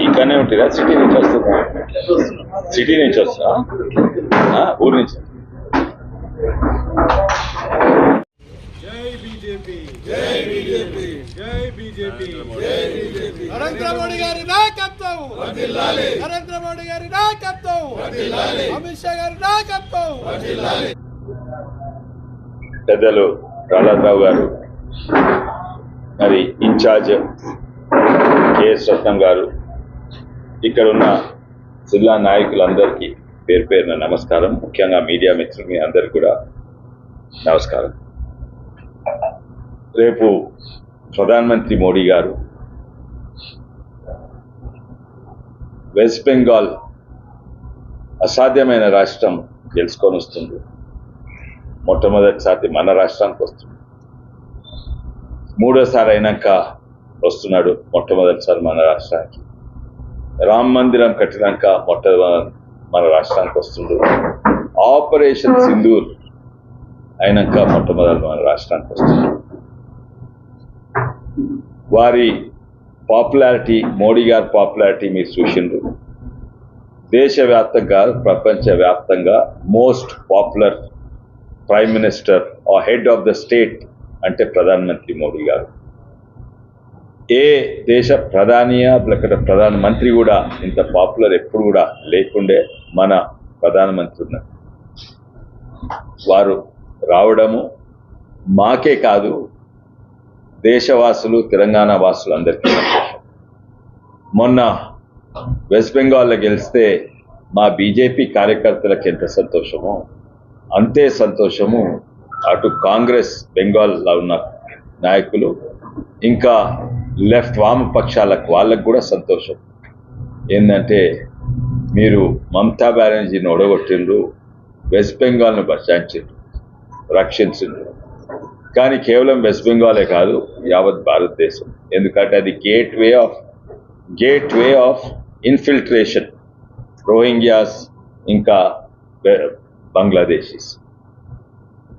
ఇక్కడనే ఉంటుందా? సిటీ నుంచి వస్తుందా? సిటీ నుంచి వస్తా, ఊరు నుంచి. నరేంద్ర మోడీ గారి నాయకత్వం, నరేంద్ర మోడీ గారి నాయకత్వం, అమిత్ షా గారి నాయకత్వం. పెద్దలు ప్రహ్లాదరావు గారు, మరి ఇన్ఛార్జ్ కేఎస్ రత్నం గారు, ఇక్కడ ఉన్న జిల్లా నాయకులందరికీ పేరు పేరున నమస్కారం. ముఖ్యంగా మీడియా మిత్రులు అందరికీ కూడా నమస్కారం. రేపు ప్రధానమంత్రి మోడీ గారు వెస్ట్ బెంగాల్ అసాధ్యమైన రాష్ట్రం గెలుచుకొని వస్తుంది. మొట్టమొదటిసారి మన రాష్ట్రానికి వస్తుంది. మూడోసారి అయినాక వస్తున్నాడు మొట్టమొదటిసారి మన రాష్ట్రానికి. రామ్ మందిరం కట్టినాక మన రాష్ట్రానికి వస్తుండు. ఆపరేషన్ సింధూర్ అయినాక మొట్టమొదటి మన రాష్ట్రానికి వస్తుంది. వారి పాపులారిటీ, మోడీ గారి పాపులారిటీ మీరు చూసిండ్రు. దేశవ్యాప్తంగా, ప్రపంచవ్యాప్తంగా most popular prime minister or head of the state అంటే ప్రధానమంత్రి మోడీ గారు. ఏ దేశ ప్రధానియా లేకపోతే ప్రధానమంత్రి కూడా ఇంత పాపులర్ ఎప్పుడు కూడా లేకుండే మన ప్రధానమంత్రి ఉన్నారు. వారు రావడము మాకే కాదు, దేశవాసులు, తెలంగాణ వాసులు అందరికీ సంతోషం. మొన్న వెస్ట్ బెంగాల్లో గెలిస్తే మా బీజేపీ కార్యకర్తలకు ఎంత సంతోషమో అంతే సంతోషము అటు కాంగ్రెస్ బెంగాల్లో ఉన్న నాయకులు, ఇంకా లెఫ్ట్ వామపక్షాలకు వాళ్ళకు కూడా సంతోషం. ఏంటంటే మీరు మమతా బెనర్జీని ఓడగొట్టిండ్రు, వెస్ట్ బెంగాల్ను బచాయించిండ్రు, రక్షించిండ్రు. కానీ కేవలం వెస్ట్ బెంగాలే కాదు, యావత్ భారతదేశం. ఎందుకంటే అది gate way of infiltration, Rohingyas ఇంకా బంగ్లాదేశీస్.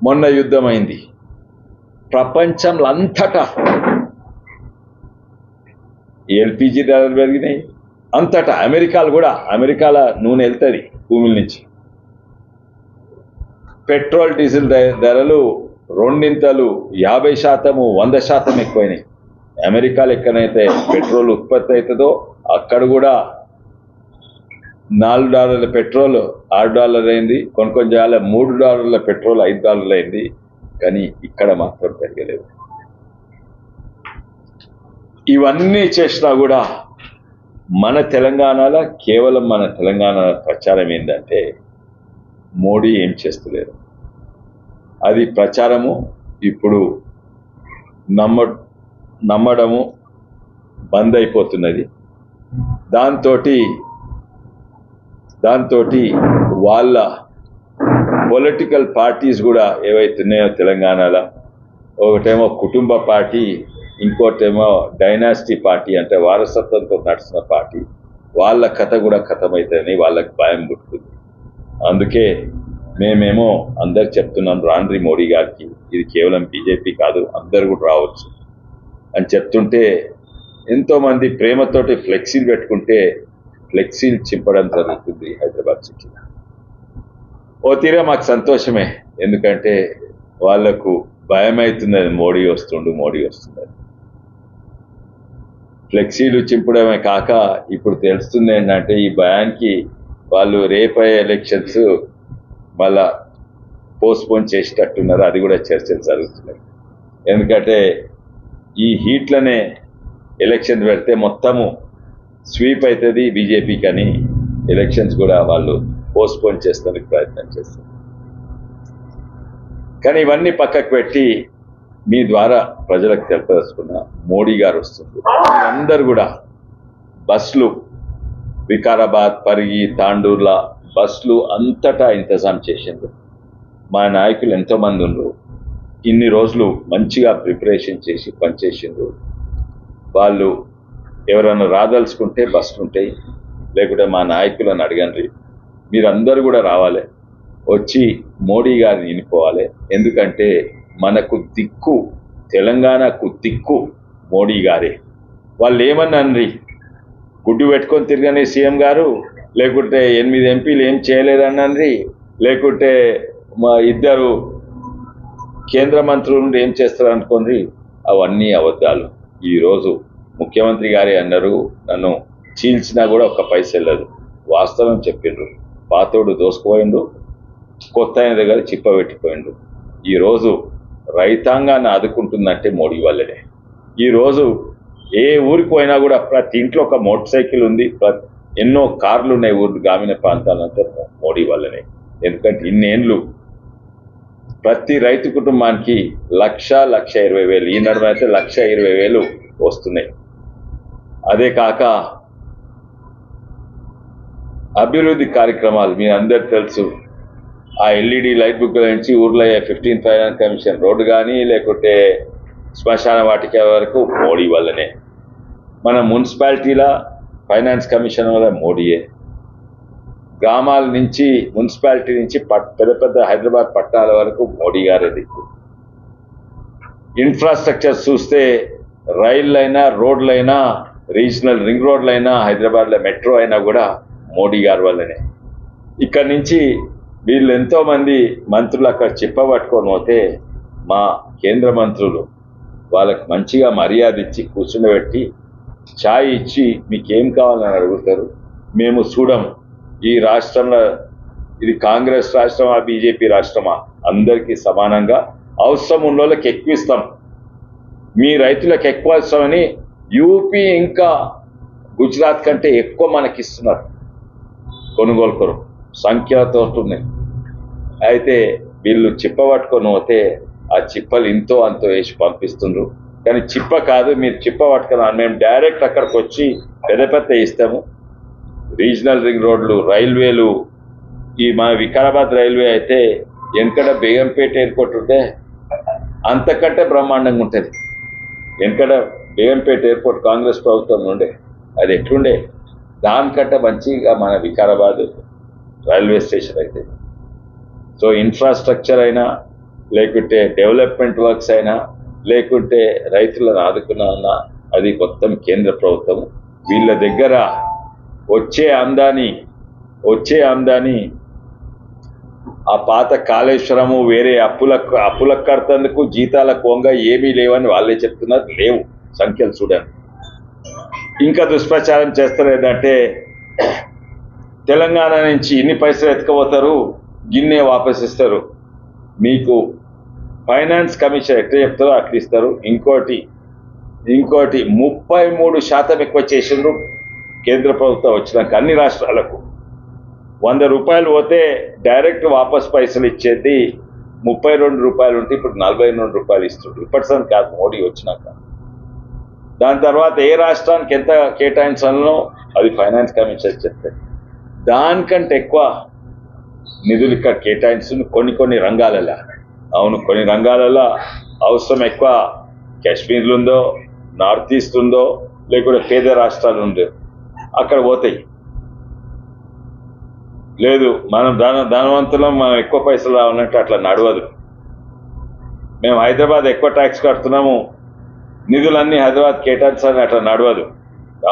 మొన్న యుద్ధం అయింది ప్రపంచంలో అంతటా. ఎల్పిజి ధరలు పెరిగినాయి అంతటా. అమెరికాల నూనె వెళ్తుంది భూముల నుంచి. పెట్రోల్ డీజిల్ ధరలు రెండింతలు, 50%, 100% ఎక్కువైనాయి. అమెరికాలో ఎక్కడైతే పెట్రోల్ ఉత్పత్తి అవుతుందో అక్కడ కూడా $4 పెట్రోల్ $6 అయింది. కొన్ని జాల $3 పెట్రోల్ $5 అయింది. కానీ ఇక్కడ మాత్రం పెరగలేదు. ఇవన్నీ చేసినా కూడా మన తెలంగాణలో, కేవలం మన తెలంగాణ ప్రచారం ఏంటంటే మోడీ ఏం చేస్తలేరు. అది ప్రచారము ఇప్పుడు నమ్మడము బంద్ అయిపోతున్నది. దాంతో వాళ్ళ పొలిటికల్ పార్టీస్ కూడా ఏవైతున్నాయో తెలంగాణలో, ఒకటేమో కుటుంబ పార్టీ, ఇంకోటేమో డైనాసిటీ పార్టీ అంటే వారసత్వంతో నడుస్తున్న పార్టీ, వాళ్ళ కథ కూడా కథమవుతుందని వాళ్ళకి భయం పుట్టుకుంది. అందుకే మేమేమో అందరు చెప్తున్నాం, రాండ్రి మోడీ గారికి, ఇది కేవలం బీజేపీ కాదు, అందరు కూడా రావచ్చు అని చెప్తుంటే ఎంతోమంది ప్రేమతోటి ఫ్లెక్సీలు పెట్టుకుంటే ఫ్లెక్సీలు చింపడం జరుగుతుంది హైదరాబాద్ సిటీలో. ఓ తీరా మాకు సంతోషమే, ఎందుకంటే వాళ్లకు భయం అవుతున్నది మోడీ వస్తున్నది. ఫ్లెక్సీలు చింపడమే కాక ఇప్పుడు తెలుస్తుంది ఏంటంటే ఈ భయానికి వాళ్ళు రేపయ్యే ఎలక్షన్స్ మళ్ళా పోస్ట్పోన్ చేసేటట్టున్నారు. అది కూడా చర్చలు జరుగుతున్నాయి. ఎందుకంటే ఈ హీట్లనే ఎలక్షన్ పెడితే మొత్తము స్వీప్ అవుతుంది బీజేపీకి అని ఎలక్షన్స్ కూడా వాళ్ళు పోస్ట్పోన్ చేస్తానికి ప్రయత్నం చేస్తారు. కానీ ఇవన్నీ పక్కకు పెట్టి మీ ద్వారా ప్రజలకు తెలుపదలుచుకున్న, మోడీ గారు వస్తుంది. అందరూ కూడా బస్సులు వికారాబాద్, పరిగి, తాండూర్ల బస్సులు అంతటా ఇంతజాం చేసిండ్రు. మా నాయకులు ఎంతోమంది ఉన్నారు. ఇన్ని రోజులు మంచిగా ప్రిపరేషన్ చేసి పనిచేసిండ్రు. వాళ్ళు ఎవరైనా రాదలుచుకుంటే బస్సులు ఉంటాయి, లేకుంటే మా నాయకులను అడగండి. మీరందరూ కూడా రావాలి, వచ్చి మోడీ గారిని వినిపోవాలి. ఎందుకంటే మనకు దిక్కు తెలంగాణకు దిక్కు మోడీ గారే. వాళ్ళు ఏమన్నాండ్రి, గుడ్డు పెట్టుకొని తిరగని సీఎం గారు, లేకుంటే 8 ఎంపీలు ఏం చేయలేదన్నాండ్రి, లేకుంటే మా 2 కేంద్ర మంత్రులు ఏం చేస్తారు అనుకోండి. అవన్నీ అబద్ధాలు. ఈరోజు ముఖ్యమంత్రి గారే అన్నారు, నన్ను చీల్చినా కూడా ఒక్క పైసా వెళ్ళదు. వాస్తవం చెప్పిండ్రు. పాతోడు దోసుకుపోయిండు, కొత్త ఆయన దగ్గర చిప్పబెట్టిపోయిండు. ఈరోజు రైతాంగాన్ని ఆదుకుంటుందంటే మోడీ వల్లనే. ఈరోజు ఏ ఊరికి పోయినా కూడా ప్రతి ఇంట్లో ఒక మోటార్ సైకిల్ ఉంది, ఎన్నో కార్లు ఉన్నాయి ఊరు గ్రామీణ ప్రాంతాలంతా మోడీ వల్లనే. ఎందుకంటే ఇన్నేళ్ళు ప్రతి రైతు కుటుంబానికి 1,20,000, ఈ నడుమ అయితే 1,20,000 వస్తున్నాయి. అదే కాక అభివృద్ధి కార్యక్రమాలు మీ అందరు తెలుసు. ఆ ఎల్ఈడి లైట్ బుక్ నుంచి ఊర్లో 15th ఫైనాన్స్ కమిషన్ రోడ్డు కానీ, లేకుంటే శ్మశాన వాటిక వరకు మోడీ వల్లనే. మన మున్సిపాలిటీల ఫైనాన్స్ కమిషన్ వల్ల మోడీయే. గ్రామాల నుంచి, మున్సిపాలిటీ నుంచి పెద్ద పెద్ద హైదరాబాద్ పట్టణాల వరకు మోడీ గారే దిక్కు. ఇన్ఫ్రాస్ట్రక్చర్ చూస్తే రైళ్ళైనా, రోడ్లైనా, రీజనల్ రింగ్ రోడ్లైనా, హైదరాబాద్లో మెట్రో అయినా కూడా మోడీ గారి వల్లనే. ఇక్కడి నుంచి వీళ్ళు ఎంతోమంది మంత్రులు అక్కడ చెప్పబట్టుకొని పోతే మా కేంద్ర మంత్రులు వాళ్ళకి మంచిగా మర్యాద ఇచ్చి కూర్చుండబెట్టి ఛాయ్ ఇచ్చి మీకేం కావాలని అడుగుతారు. మేము చూడము. ఈ రాష్ట్రంలో ఇది కాంగ్రెస్ రాష్ట్రమా, బీజేపీ రాష్ట్రమా, అందరికీ సమానంగా అవసరం ఉన్న వాళ్ళకి ఎక్కువ ఇస్తాం. మీ రైతులకు ఎక్కువ ఇస్తామని యూపీ ఇంకా గుజరాత్ కంటే ఎక్కువ మనకిస్తున్నారు. కొనుగోలు సంఖ్యతో ఉన్నాయి. అయితే వీళ్ళు చిప్ప పట్టుకొని పోతే ఆ చిప్పలు ఇంతో అంతో వేసి పంపిస్తుండ్రు. కానీ చిప్ప కాదు, మీరు చిప్ప పట్టుకున్నా, మేము డైరెక్ట్ అక్కడికి వచ్చి పెద్ద పెద్ద ఇస్తాము. రీజనల్ రింగ్ రోడ్లు, రైల్వేలు, ఈ మన వికారాబాద్ రైల్వే అయితే వెనకడ బేగంపేట ఎయిర్పోర్ట్ ఉంటే అంతకంటే బ్రహ్మాండంగా ఉంటుంది. వెనకడ బేగంపేట ఎయిర్పోర్ట్ కాంగ్రెస్ ప్రభుత్వం ఉండే, అది ఎట్లుండే, దానికంటే మంచిగా మన వికారాబాద్ రైల్వే స్టేషన్ అయితే. సో ఇన్ఫ్రాస్ట్రక్చర్ అయినా, లేకుంటే డెవలప్మెంట్ వర్క్స్ అయినా, లేకుంటే రైతులను ఆదుకున్నా, అది మొత్తం కేంద్ర ప్రభుత్వం. వీళ్ళ దగ్గర వచ్చే ఆమ్దాని ఆ పాత కాళేశ్వరము, వేరే అప్పులకు కడతందుకు జీతాల కొంగ ఏమీ లేవని వాళ్ళే చెప్తున్నారు. లేవు, సంఖ్యలు చూడండి. ఇంకా దుష్ప్రచారం చేస్తారు ఏంటంటే తెలంగాణ నుంచి ఇన్ని పైసలు ఎత్తుకుపోతారు, గిన్నే వాపస్ ఇస్తారు. మీకు ఫైనాన్స్ కమిషన్ ఎట్లా చెప్తారో అట్లా ఇస్తారు. ఇంకోటి 33% ఎక్కువ చేసిండ్రు కేంద్ర ప్రభుత్వం వచ్చినాక అన్ని రాష్ట్రాలకు. 100 రూపాయలు పోతే డైరెక్ట్ వాపస్ పైసలు ఇచ్చేది 32 రూపాయలు ఉంటే ఇప్పుడు 42 రూపాయలు ఇస్తుండ్రు. ఇప్పటిసరి కాదు, మోడీ వచ్చినాక. దాని తర్వాత ఏ రాష్ట్రానికి ఎంత కేటాయించాలనో అది ఫైనాన్స్ కమిషన్ చెప్తారు. దానికంటే ఎక్కువ నిధులు ఇక్కడ కేటాయించుకుని కొన్ని రంగాలలో. అవును, కొన్ని రంగాలలో అవసరం ఎక్కువ కాశ్మీర్లు ఉందో, నార్త్ ఈస్ట్ ఉందో, లేకుంటే పేద రాష్ట్రాలు ఉందో అక్కడ పోతాయి. లేదు మనం ధనవంతులం, మనం ఎక్కువ పైసలు రావాలంటే అట్లా నడవదు. మేము హైదరాబాద్ ఎక్కువ ట్యాక్స్ కడుతున్నాము, నిధులన్నీ హైదరాబాద్ కేటాయించాలని అట్లా నడవదు.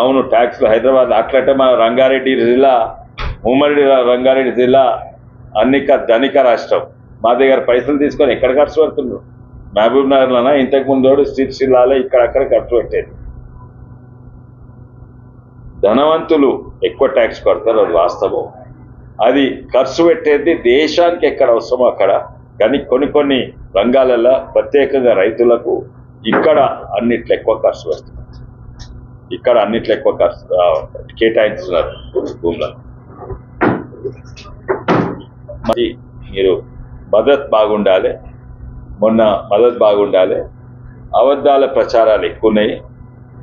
అవును, ట్యాక్స్లు హైదరాబాద్ అట్లంటే మన రంగారెడ్డి జిల్లా, ఉమ్మడి రంగారెడ్డి జిల్లా ధనిక రాష్ట్రం. మా దగ్గర పైసలు తీసుకొని ఎక్కడ ఖర్చు పెడుతున్నారు? మహబూబ్ నగర్లోనా? ఇంతకుముందు శ్రీశైలాలో ఇక్కడక్కడ ఖర్చు పెట్టేది. ధనవంతులు ఎక్కువ ట్యాక్స్ కడతారు, అది వాస్తవం. అది ఖర్చు పెట్టేది దేశానికి ఎక్కడ అవసరమో అక్కడ. కానీ కొన్ని రంగాలలో ప్రత్యేకంగా రైతులకు ఇక్కడ అన్నిట్లో ఎక్కువ ఖర్చు పెడుతున్నారు, ఇక్కడ అన్నిట్లో ఎక్కువ ఖర్చు కేటాయిస్తున్నారు భూములను. మరి మీరు మద్దతు బాగుండాలి, మద్దతు బాగుండాలి. అబద్ధాల ప్రచారాలు ఎక్కువ ఉన్నాయి,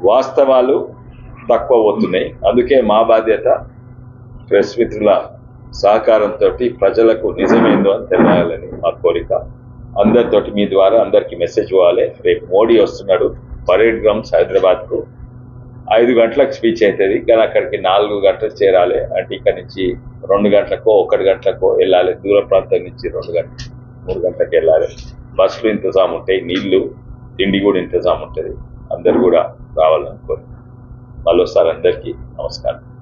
వాస్తవాలు తక్కువ అవుతున్నాయి. అందుకే మా బాధ్యత ప్రెస్ మిత్రుల సహకారంతో ప్రజలకు నిజమేందో అని తెలియాలని మా కోరిక. అందరితోటి మీ ద్వారా అందరికీ మెసేజ్ ఇవ్వాలి. రేపు మోడీ వస్తున్నాడు పరేడ్ గ్రౌండ్స్ హైదరాబాద్కు. 5 గంటలకు స్పీచ్ అవుతుంది, కానీ అక్కడికి 4 గంటలకు చేరాలి. అంటే ఇక్కడ నుంచి 2 గంటలకో 1 గంటలకో వెళ్ళాలి. దూర ప్రాంతం నుంచి 2 గంటలు 3 గంటలకు వెళ్ళాలి. బస్సులు ఇంతజాము ఉంటాయి, నీళ్లు తిండి కూడా ఇంతజాం ఉంటుంది. అందరు కూడా రావాలని కోరు. మళ్ళొకసారి అందరికీ నమస్కారం.